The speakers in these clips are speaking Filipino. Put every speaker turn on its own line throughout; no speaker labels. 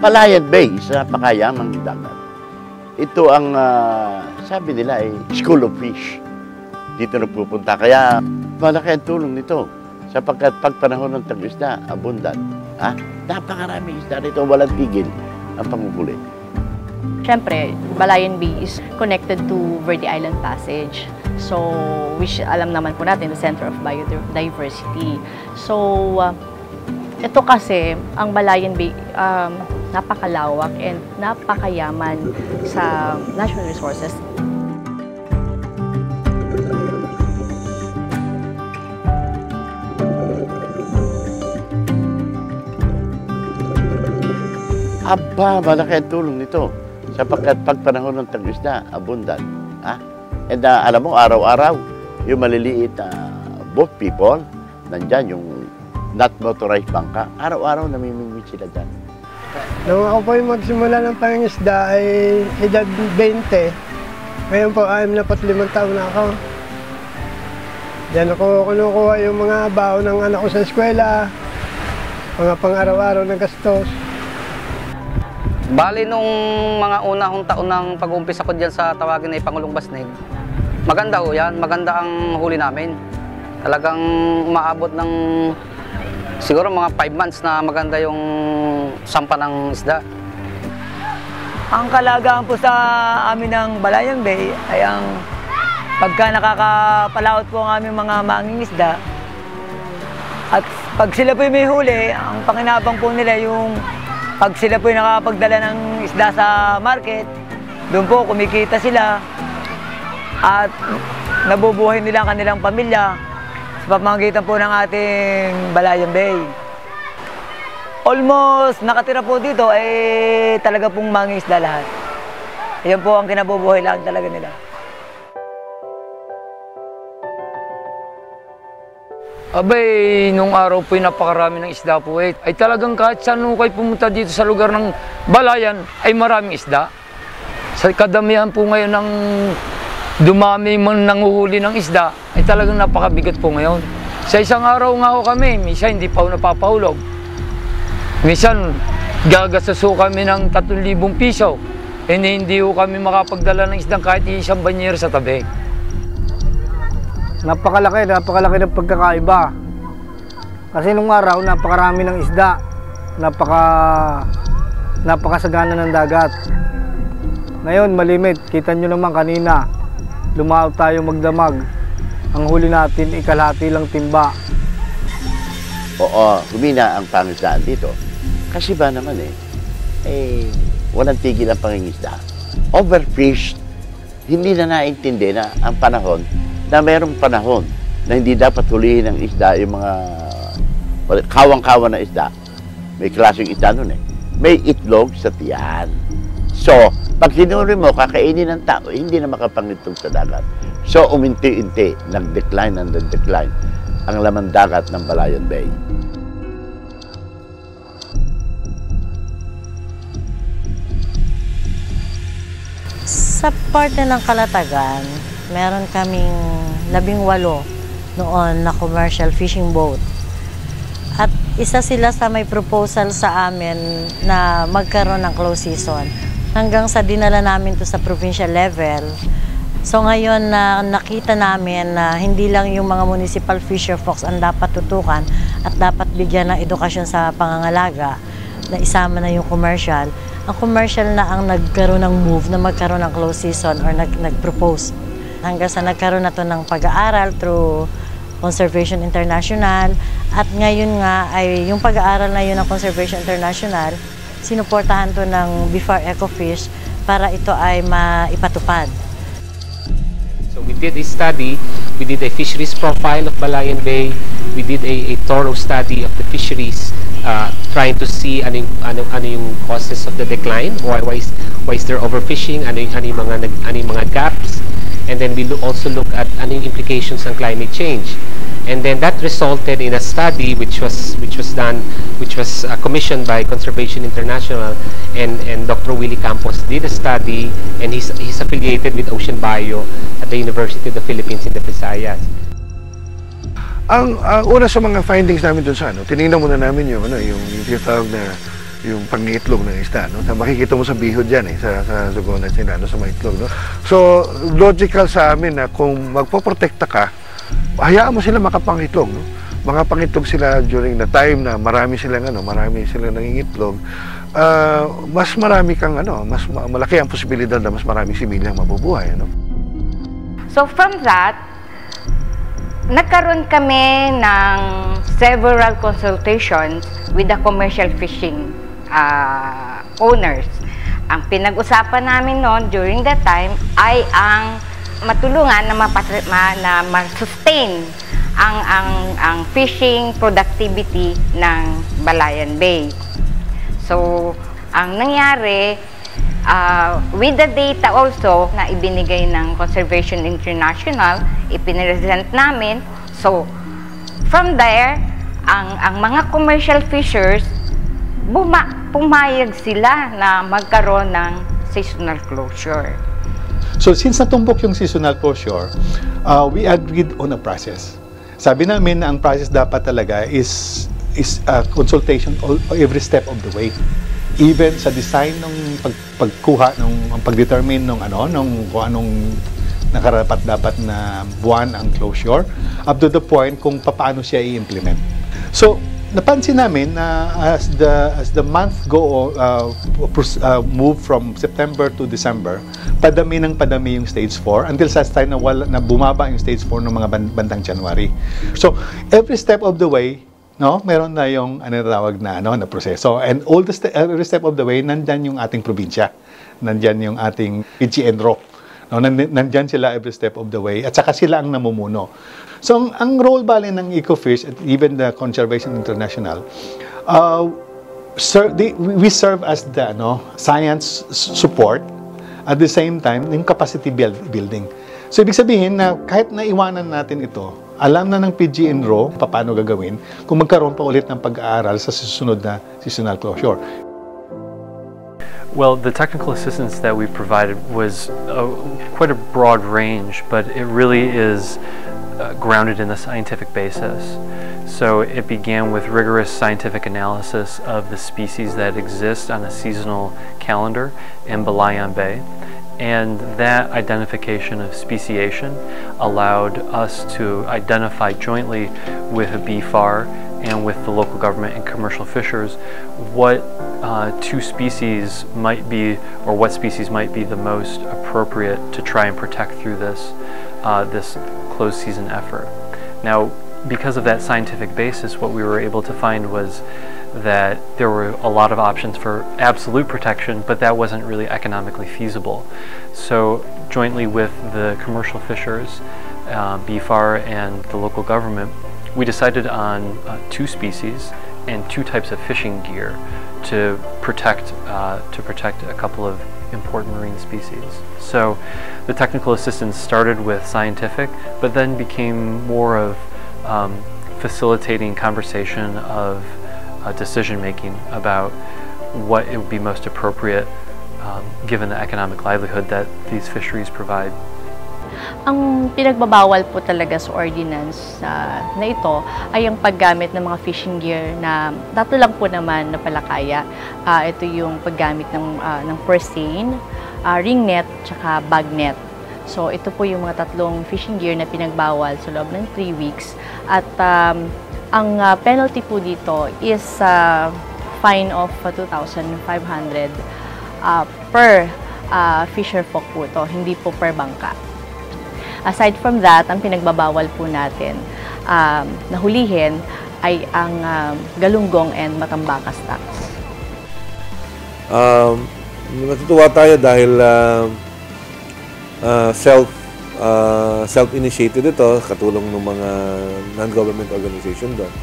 Palayan Bay, isa napakayamang dagat. Ito ang, sabi nila ay school of fish. Dito nagpupunta. Kaya malaki ang tulong nito. Sapagkat pag panahon ng tag-isda, abundant. Napakaraming isda rito, walang tigil ang panguhuli.
Siyempre, Balayan Bay is connected to Verde Island Passage. So, which alam naman po natin, the center of biodiversity. So, ito kasi, ang Balayan Bay, napakalawak and napakayaman sa natural resources.
Aba, malaki ang tulong nito. Sapagkat pag panahon ng tag-isda, abundant. And alam mo, araw-araw, yung maliliit boat people, nandyan yung not motorized bangka, araw-araw namimingwit sila dyan.
Nung ako po yung magsimula ng pangingisda ay edad 20. Ngayon po, 65 taon na ako. Diyan ako kinukuha yung mga baon ng anak ko sa eskwela, mga pang-araw-araw na gastos.
Bali, nung mga unang taon ng pag-uumpisa ko dyan sa tawagin ay Pangulong Basnig, maganda ho yan, maganda ang huli namin. Talagang umaabot ng siguro mga 5 months na maganda yung sampa ng isda.
Ang kalagaan po sa amin ng Balayan Bay ay ang pagka nakakapalaot po ang aming mga mangingisda. At pag sila po may huli, ang pakinabang po nila yung pag sila po nakapagdala ng isda sa market, doon po kumikita sila at nabubuhay nila ang kanilang pamilya sa pamamagitan po ng ating Balayan Bay. Almost nakatira po dito ay talaga pong mangingisda lahat. Yan po ang kinabubuhay lang talaga nila.
Abay, nung araw po napakarami ng isda po ay talagang kahit saan kayo pumunta dito sa lugar ng Balayan ay maraming isda. Sa kadamihan po ngayon ng dumami man nanguhuli ng isda ay talagang napakabigat po ngayon. Sa isang araw nga ho kami, minsan hindi pa ho napapahulog. Minsan gagastuso kami ng 3,000 piso. Hindi ho kami makapagdala ng isdang kahit isang banyer sa tabi.
Napakalaki ng pagkakaiba. Kasi nung araw, napakarami ng isda. Napakasagana ng dagat. Ngayon, malimit. Kita nyo naman kanina, lumaw tayo magdamag. Ang huli natin, ikalahati lang timba.
Oo, humina ang pangisdaan dito. Kasi ba naman walang tigil ang pangingisda. Overfished, hindi na naintindi na ang panahon na mayroong panahon na hindi dapat hulihin ng isda yung mga kawang-kawa na isda. May klaseng isda nun May itlog sa tiyan. So, pag hinuli mo, kakainin ng tao, hindi na makapangitog sa dagat. So, uminti-inti, nag-decline and nag-decline ang laman dagat ng Balayan Bay.
Sa parte ng Kalatagan, meron kaming 18 noon na commercial fishing boat. At isa sila sa may proposal sa amin na magkaroon ng close season. Hanggang sa dinala namin to sa provincial level. So ngayon nakita namin na hindi lang yung mga municipal fisher folks ang dapat tutukan at dapat bigyan ng edukasyon sa pangangalaga na isama na yung commercial. Ang commercial na ang nagkaroon ng move na magkaroon ng close season or nag-propose. Hanggang sa nagkaroon na to ng pag-aaral through Conservation International. At ngayon nga ay yung pag-aaral na yun ng Conservation International, sinuportahan to ng BIFAR Ecofish para ito ay maipatupad.
So we did a study, we did a fisheries profile of Balayan Bay, we did a thorough study of the fisheries, trying to see ano yung causes of the decline, why is there overfishing, ano yung mga gaps, and then we also look at ano yung implications ng climate change. And then that resulted in a study which was commissioned by Conservation International, and Dr. Willie Campos did a study, and he's affiliated with Ocean Bio at the University of the Philippines in the Visayas.
Ang una sa mga findings namin doon sa tinignan muna namin yung tinatawag na yung pangitlog ng isda, no? Makikita mo sa bihod yan sa Lugonan sila, no? Sa mga itlog, no? So, logical sa amin na kung magpoprotekta ka, hayaan mo sila makapangitlog, no? Makapangitlog sila during the time na marami silang nangingitlog. Mas marami kang mas malaki ang posibilidad na mas maraming similyang mabubuhay, no?
So from that, nagkaroon kami ng several consultations with the commercial fishing owners. Ang pinag-usapan namin noon during that time ay ang matulungan na ma-sustain ang fishing productivity ng Balayan Bay. So, ang nangyari, with the data also na ibinigay ng Conservation International, ipinresent namin. So, from there, ang mga commercial fishers, pumayag sila na magkaroon ng seasonal closure.
So, since natumbok yung seasonal closure, we agreed on a process. Sabi namin na ang process dapat talaga is consultation every step of the way. Even sa design ng pagkuha ng pag-determine ng kung anong nakarapat-dapat na buwan ang closure, up to the point kung paano siya i-implement. So, napansin namin na as the month move from September to December, padami yung stage 4 until sa time na bumaba yung stage 4 ng mga bandang January. So, every step of the way, no, meron na yung tawag na na proseso, and every step of the way nandyan yung ating probinsya, nandyan yung ating PGNRO, no, nandyan sila every step of the way, at saka sila ang namumuno. So ang role bale ng Ecofish at even the Conservation International, we serve as the science support, at the same time yung capacity building. So ibig sabihin na kahit naiwanan natin ito, alam na ng PGNRO paano gagawin kung magkaroon pa ulit ng pag-aaral sa susunod na seasonal closure.
Well, the technical assistance that we provided was quite a broad range, but it really is grounded in a scientific basis. So it began with rigorous scientific analysis of the species that exist on a seasonal calendar in Balayan Bay. And that identification of speciation allowed us to identify jointly with BFAR and with the local government and commercial fishers what two species might be, or what species might be the most appropriate to try and protect through this closed season effort. Now, because of that scientific basis, what we were able to find was that there were a lot of options for absolute protection, but that wasn't really economically feasible. So jointly with the commercial fishers, BFAR and the local government, we decided on two species and two types of fishing gear to protect a couple of important marine species. So the technical assistance started with scientific, but then became more of facilitating conversation of decision-making about what it would be most appropriate given the economic livelihood that these fisheries provide.
Ang pinagbabawal po talaga sa ordinance na ito ay ang paggamit ng mga fishing gear na dato lang po naman na palakaya. Ito yung paggamit ng persane, ring net, tsaka bag net. So ito po yung mga tatlong fishing gear na pinagbawal sa loob ng 3 weeks. At ang penalty po dito is fine of 2,500 per fisher folk po ito, hindi po per bangka. Aside from that, ang pinagbabawal po natin na hulihin ay ang galunggong and matambakas tax.
Natutuwa tayo dahil self-initiated ito, katulong ng mga non-government organization doon.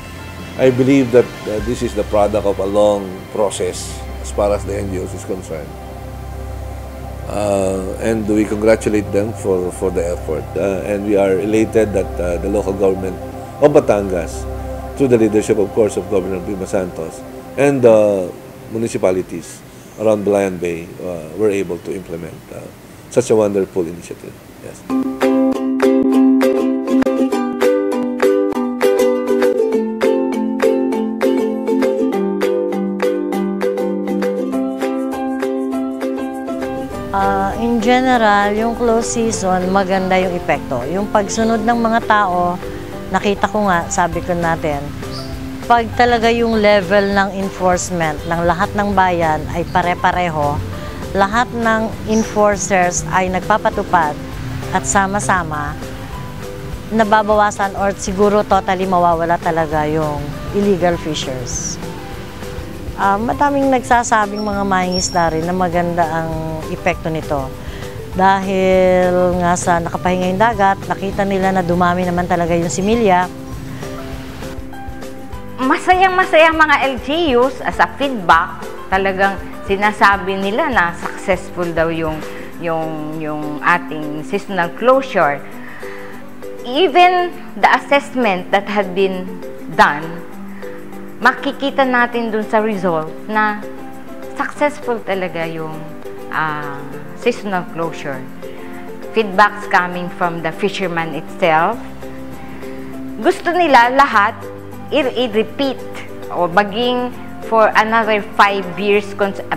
I believe that this is the product of a long process as far as the NGOs is concerned. And we congratulate them for the effort. And we are elated that the local government of Batangas, through the leadership, of course, of Governor Bima Santos, and the municipalities around Balayan Bay were able to implement such a wonderful initiative. Yes.
In general, yung close season, maganda yung epekto. Yung pagsunod ng mga tao, nakita ko nga, sabi ko natin, pag talaga yung level ng enforcement ng lahat ng bayan ay pare-pareho, lahat ng enforcers ay nagpapatupad at sama-sama, nababawasan or siguro totally mawawala talaga yung illegal fishers. Madaming nagsasabing mga mangingisda rin na maganda ang epekto nito. Dahil nga sa nakapahinga yung dagat, nakita nila na dumami naman talaga yung similya.
Masayang-masaya mga LGUs as a feedback, talagang sinasabi nila na successful daw yung ating seasonal closure. Even the assessment that had been done, makikita natin dun sa result na successful talaga yung seasonal closure. Feedbacks coming from the fisherman itself. Gusto nila lahat i-repeat o maging for another 5 years,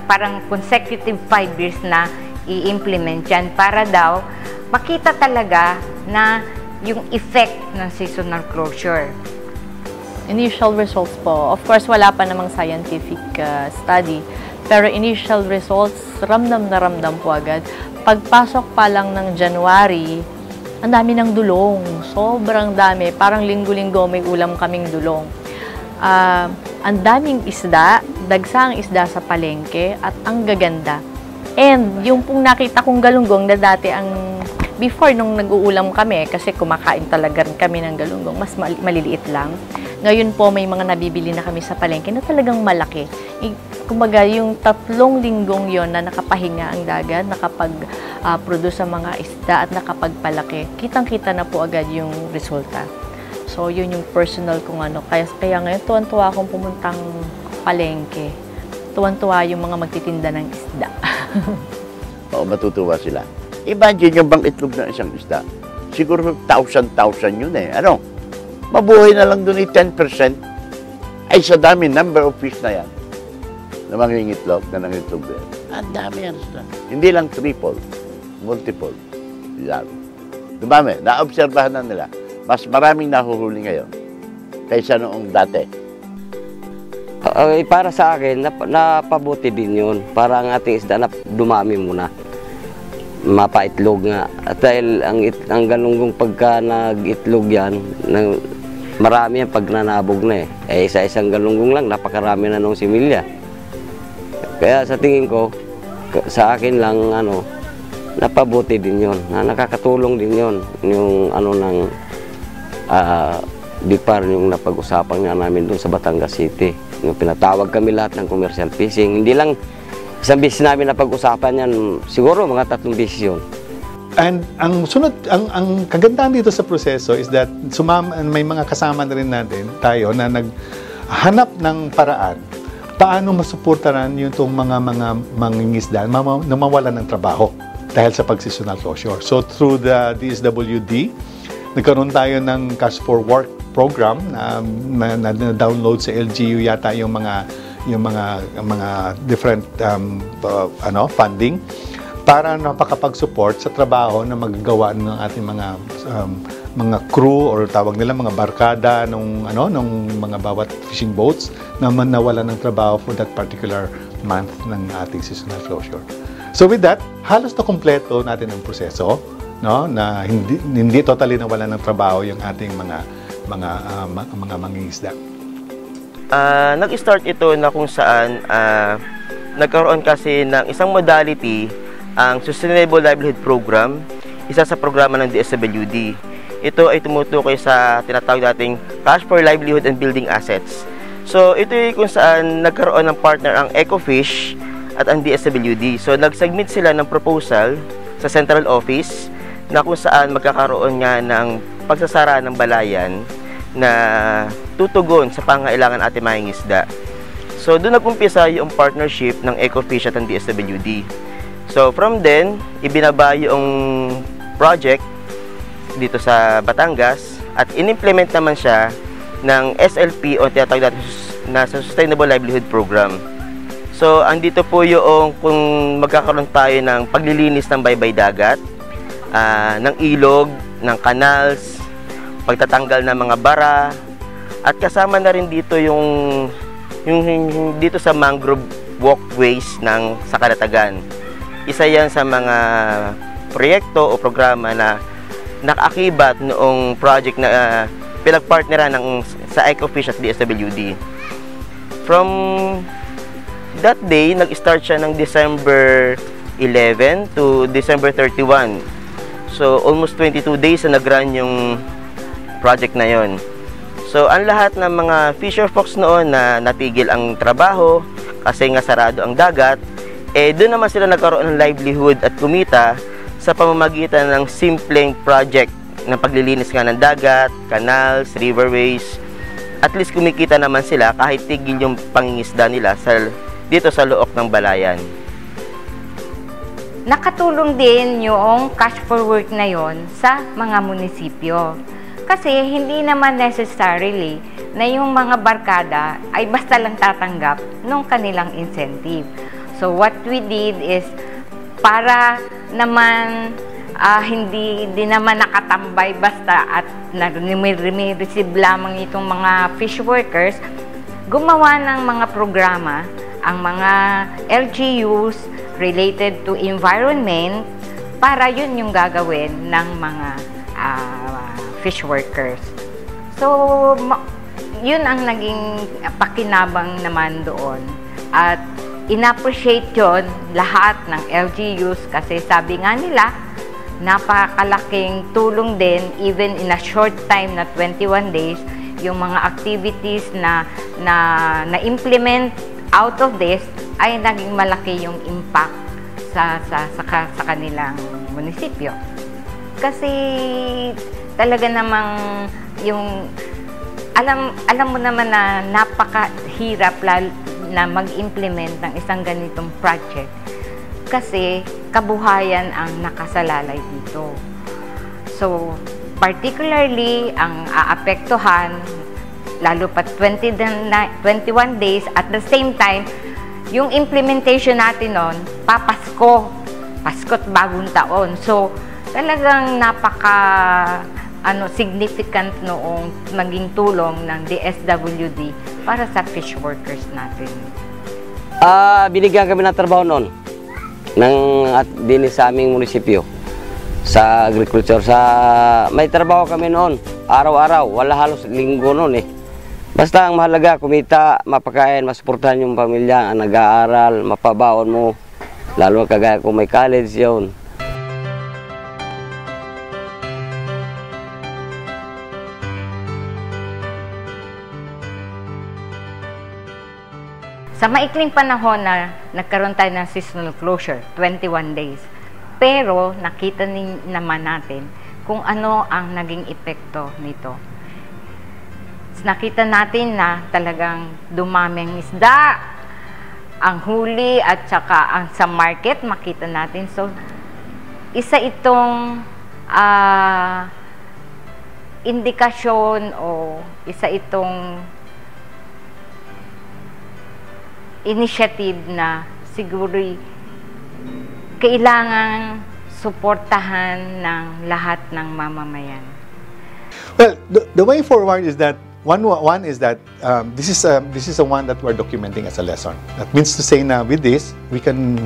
parang consecutive 5 years na i-implement yan para daw makita talaga na yung effect ng seasonal closure.
Initial results po, of course wala pa namang scientific study, pero initial results, ramdam na ramdam po agad. Pagpasok pa lang ng January, ang dami ng dulong, sobrang dami, parang linggo-linggo may ulam kaming dulong. Ang daming isda, dagsang isda sa palengke at ang gaganda. And yung pong nakita kong galunggong na dati ang before nung nag-uulam kami, kasi kumakain talaga rin kami ng galunggong, mas maliliit lang. Ngayon po may mga nabibili na kami sa palengke na talagang malaki. Kumbaga yung 3 linggong yon na nakapahinga ang dagat, nakapag-produce ng mga isda at nakapagpalaki, kitang-kita na po agad yung resulta. So yun yung personal kung ano. Kaya ngayon tuwan-tuwa akong pumuntang palengke. Tuwan-tuwa yung mga magtitinda ng isda.
Oo, matutuwa sila. Imagine yung bang itlog ng isang isda. Siguro 1,000 yun eh. Ano? Mabuhay na lang doon 10%. Ay sa dami, number of fish na yan. Na mangingitlog, na nangitlog din. Ang dami yan. Hindi lang triple, multiple. Yan. Dumami. Naobserbahan na nila. Mas maraming nahuhuli ngayon kaysa noong dati.
Para sa akin, napabuti din yun. Para ang ating isda na dumami muna. Mapaitlog nga. At dahil ang galunggong pagka nag-itlog yan, marami yan pag nanabog na eh. Isa-isang galunggong lang, napakarami na nung similya. Kaya sa tingin ko, sa akin lang, napabuti din yun. Nakakatulong din yun. Yung ng DIPAR, yung napag-usapan nga namin doon sa Batangas City. Yung pinatawag kami lahat ng commercial fishing. Hindi lang isang beses namin napag-usapan yan, siguro mga 3 beses yun.
And ang kagandahan dito sa proseso is that may mga kasama na rin natin tayo na naghanap ng paraan paano masuportaran yung itong mga mangingisda na mawalan ng trabaho dahil sa pag-seasonal closure. So through the DSWD, nagkaroon tayo ng Cash for Work program na download sa LGU yata yung mga different funding para napakapag-support sa trabaho na magagawa ng ating mga crew or tawag nila mga barkada nung mga bawat fishing boats na nawalan ng trabaho for that particular month ng ating seasonal closure. So with that, halos na kumpleto natin ang proseso, no, na hindi totally nawalan ng trabaho yung ating mga mangingisda.
Nag-start ito na kung saan nagkaroon kasi ng isang modality, ang Sustainable Livelihood Program, isa sa programa ng DSWD. Ito ay tumutukoy sa tinatawag nating Cash for Livelihood and Building Assets. So ito ay kung saan nagkaroon ng partner ang Ecofish at ang DSWD. So nag-submit sila ng proposal sa central office na kung saan magkakaroon nga ng pagsasara ng balayan na tutugon sa pangailangan ating mangingisda. So doon nag-umpisa yung partnership ng Ecofish at ng DSWD. So from then, ibinaba yung project dito sa Batangas at in-implement naman siya ng SLP o tinatawag natin na Sustainable Livelihood Program. So, andito po yung kung magkakaroon tayo ng paglilinis ng baybay dagat, ng ilog, ng canals, pagtatanggal ng mga bara, at kasama na rin dito yung dito sa mangrove walkways sa Kalatagan. Isa yan sa mga proyekto o programa na nakakibat noong project na pinagpartneran sa Ecofish at DSWD. From that day, nag-start siya ng December 11 to December 31. So, almost 22 days na nag-run yung project na yon. So, ang lahat ng mga fisher folks noon na natigil ang trabaho kasi nga sarado ang dagat, doon naman sila nagkaroon ng livelihood at kumita sa pamamagitan ng simpleng project ng paglilinis nga ng dagat, canals, riverways. At least kumikita naman sila kahit tigil yung pangingisda nila dito sa loob ng balayan.
Nakatulong din yung cash for work na yon sa mga munisipyo. Kasi hindi naman necessarily na yung mga barkada ay basta lang tatanggap ng kanilang incentive. So what we did is para naman hindi din naman nakatambay basta at receive lamang itong mga fish workers, gumawa ng mga programa ang mga LGUs related to environment para yun yung gagawin ng mga fish workers. So, yun ang naging pakinabang naman doon. At in-appreciate yun lahat ng LGUs kasi sabi nga nila, napakalaking tulong din even in a short time na 21 days yung mga activities na implement out of this ay naging malaki yung impact sa kanilang munisipyo. Kasi talaga namang yung alam mo naman na napakahirap na mag-implement ng isang ganitong project kasi kabuhayan ang nakasalalay dito. So, particularly ang aapektuhan lalo pa 21 days at the same time yung implementation natin noon papasko, Pasko't Bagong Taon. So, talagang significant noong maging tulong ng DSWD para sa fish workers natin.
Binigyan kami ng trabaho noon din sa aming munisipyo sa agriculture. May trabaho kami noon, araw-araw, wala halos linggo noon eh. Basta ang mahalaga, kumita, mapakain, masuportahan yung pamilya, ang nag-aaral, mapabaon mo, lalo kagaya kung may college yun.
Sa maikling panahon na nagkaroon tayo ng seasonal closure, 21 days, pero nakita naman natin kung ano ang naging epekto nito. Nakita natin na talagang dumami ang isda, ang huli at saka sa market makita natin. So, isa itong indikasyon o isa itong initiative na siguro kailangang suportahan ng lahat ng mamamayan.
Well, the way forward is that one is that this is the one that we're documenting as a lesson. That means to say na with this we can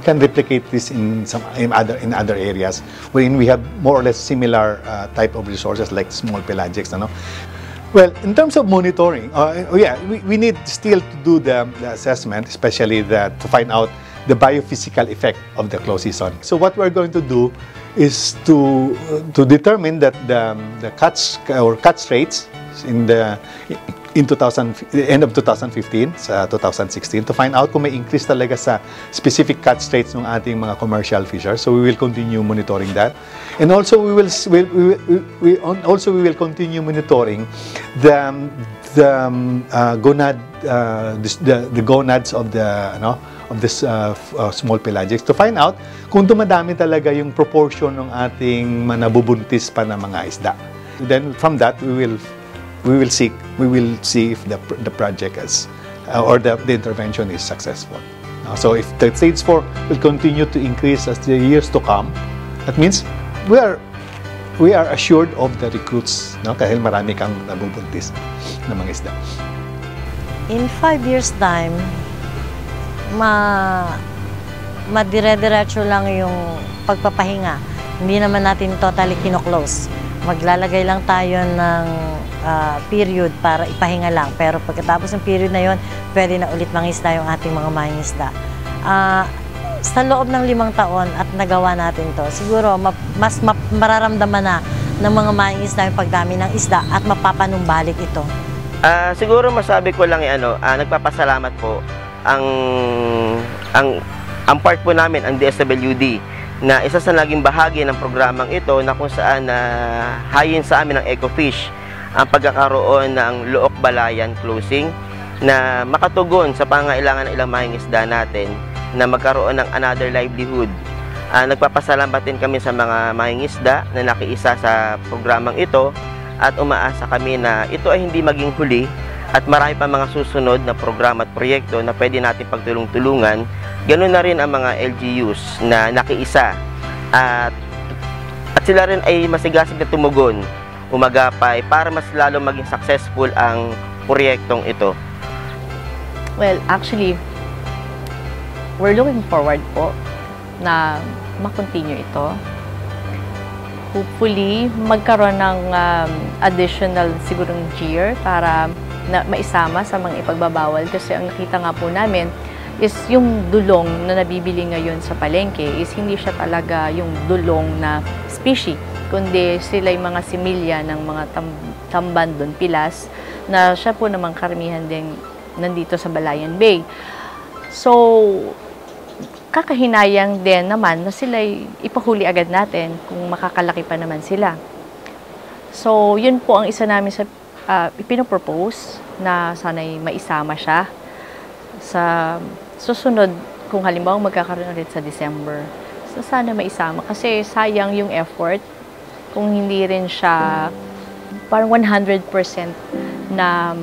replicate this in other areas wherein we have more or less similar type of resources like small pelagics, no? Well, in terms of monitoring, we need still to do the assessment, especially to find out the biophysical effect of the close season. So what we're going to do is to determine that the catch rates in the end of 2015 sa 2016 to find out kung may increase talaga sa specific catch rates ng ating mga commercial fishers. So we will continue monitoring that, and also we will continue monitoring the gonads of this small pelagics to find out kung dumadami talaga yung proportion ng ating nabubuntis pa na mga isda. Then from that we will see if the project or the intervention is successful. So if the stage 4 will continue to increase as the years to come, that means we are assured of the recruits, no? Kahit marami kang nabubuntis ng mga isda.
In 5 years time, madire-diretso lang yung pagpapahinga. Hindi naman natin totally kino-close. Maglalagay lang tayo ng period para ipahinga lang. Pero pagkatapos ng period na yon, pwede na ulit mangisda yung ating mga mangingisda. Sa loob ng 5 taon at nagawa natin to, siguro mas mararamdaman na ng mga mangingisda yung pagdami ng isda at mapapanumbalik ito.
Siguro masabi ko lang nagpapasalamat po ang part po namin, ang DSWD, na isa sa naging bahagi ng programang ito na kung saan hayin sa amin ng Ecofish ang pagkakaroon ng Luok Balayan closing na makatugon sa pangailangan ng ilang mangingisda natin na magkaroon ng another livelihood. Nagpapasalamat din kami sa mga mangingisda na nakiisa sa programang ito at umaasa kami na ito ay hindi maging huli at marami pa mga susunod na programa at proyekto na pwede natin pagtulong-tulungan. Ganun na rin ang mga LGUs na nakiisa at sila rin ay masigasig na tumugon, umagapay para mas lalo maging successful ang proyektong ito.
Well, actually, we're looking forward po na ma-continue ito. Hopefully, magkaroon ng additional sigurong year para na maisama sa mga ipagbabawal kasi ang nakita nga po namin is yung dulong na nabibili ngayon sa palengke is hindi siya talaga yung dulong na species, kundi sila yung mga similya ng mga tamban doon, pilas, na siya po namang karamihan din nandito sa Balayan Bay. So, kakahinayang din naman na sila ipahuli agad natin kung makakalaki pa naman sila. So, yun po ang isa namin sa ipinopropose na sana'y maisama siya sa susunod kung halimbawa magkakaroon ulit sa December. So, sana maisama kasi sayang yung effort kung hindi rin siya parang 100% na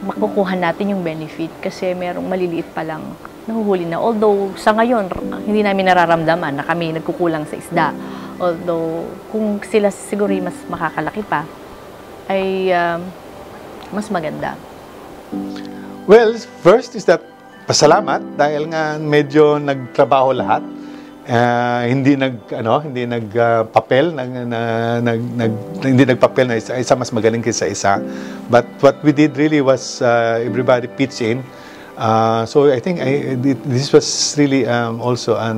makukuha natin yung benefit kasi merong maliliit pa lang nahuhuli na. Although sa ngayon hindi namin nararamdaman na kami nagkukulang sa isda. Although kung sila siguro mas makakalaki pa ay mas maganda.
Well, first is that pasalamat dahil nga medyo nagtrabaho lahat. Hindi nagpapel hindi nagpapel na isa mas magaling kaysa isa. But what we did really was everybody pitched in. So I think this was really also a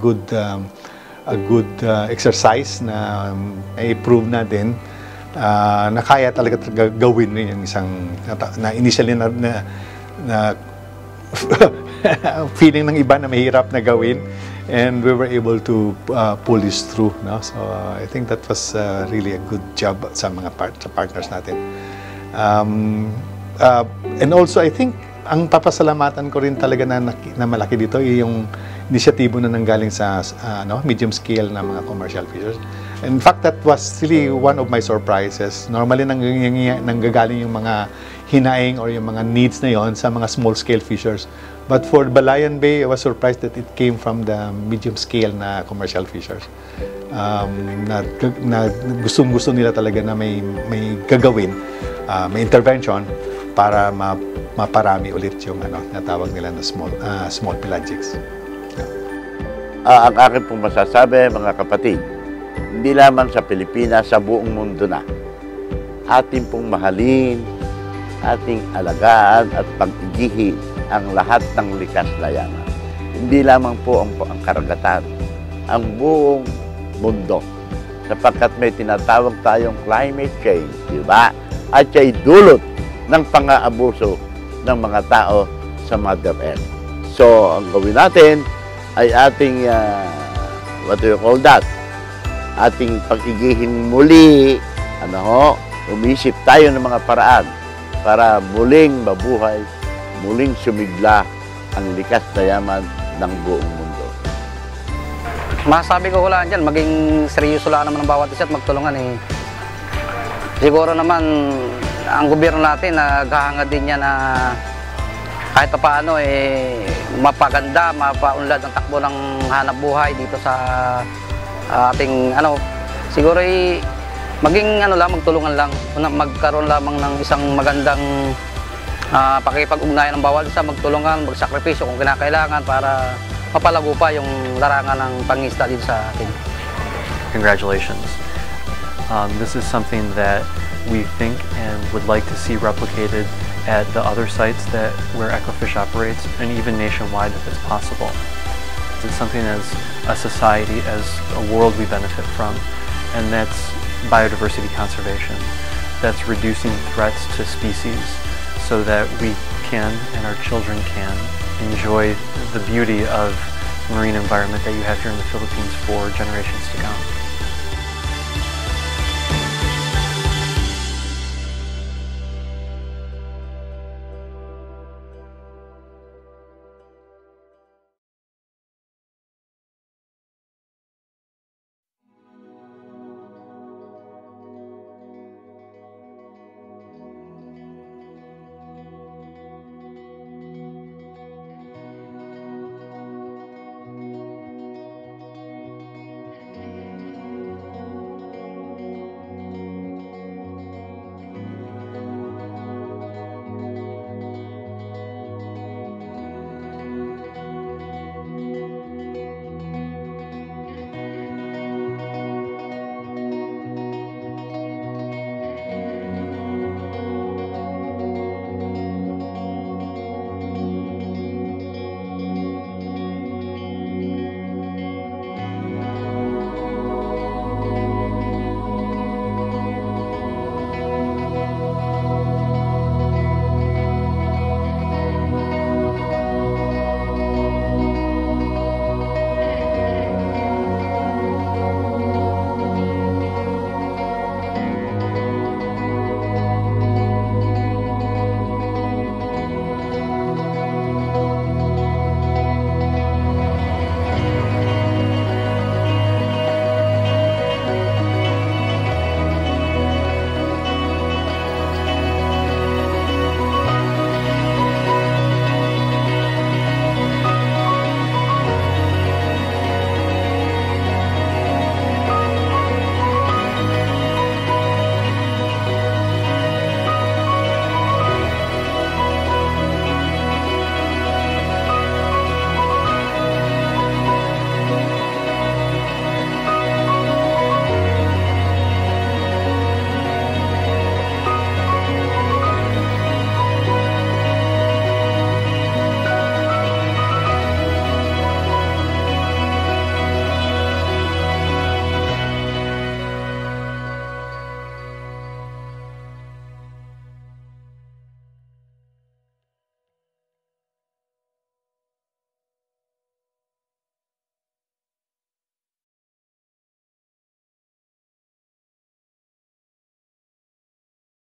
good exercise na i-prove natin na kaya talaga gawin yung isang na initially na feeling ng iba na mahirap na gawin, and we were able to pull this through, no? So I think that was really a good job sa mga partners natin. And also I think ang papasalamatan ko rin talaga na malaki dito yung inisyatibo na nanggaling sa medium scale na mga commercial fishers. In fact, that was really one of my surprises. Normally, nanggagaling yung mga hinaing or yung mga needs na yon sa mga small-scale fishers. But for Balayan Bay, I was surprised that it came from the medium-scale na commercial fishers. Na gustong-gusto nila talaga na may gagawin, may intervention para maparami ulit yung natawag nila na small pelagics.
Ang akin pong masasabi, mga kapatid, hindi lamang sa Pilipinas, sa buong mundo na, ating pong mahalin, ating alagaan at pag-igihi ang lahat ng likas na yaman. Hindi lamang po ang karagatan, ang buong mundo. Sapagkat may tinatawag tayong climate change, di ba? At siya'y dulot ng pang-aabuso ng mga tao sa Mother Earth. So, ang gawin natin ay ating, what do you call that? Ating pag-igihin muli, umisip tayo ng mga paraan para muling mabuhay, muling sumigla ang likas na yaman ng buong mundo.
Masasabi ko lang dyan, maging seryoso lang naman ang bawat isa at magtulungan. Siguro naman, ang gobyerno natin naghahangad din niya na kahit paano mapaganda, mapaunlad ang takbo ng hanap buhay dito sa ating siguro maging magtulungan lang, magkaroon lamang ng isang magandang pakikipag-ugnayan ng bawat isa, magtulungan, magsakripisyo kung kinakailangan para mapalago pa yung larangan ng pangingisda dito sa atin.
Congratulations. This is something that we think and would like to see replicated at the other sites where Ecofish operates, and even nationwide if it's possible. It's something as a society, as a world we benefit from, and that's biodiversity conservation. That's reducing threats to species so that we can, and our children can, enjoy the beauty of marine environment that you have here in the Philippines for generations to come.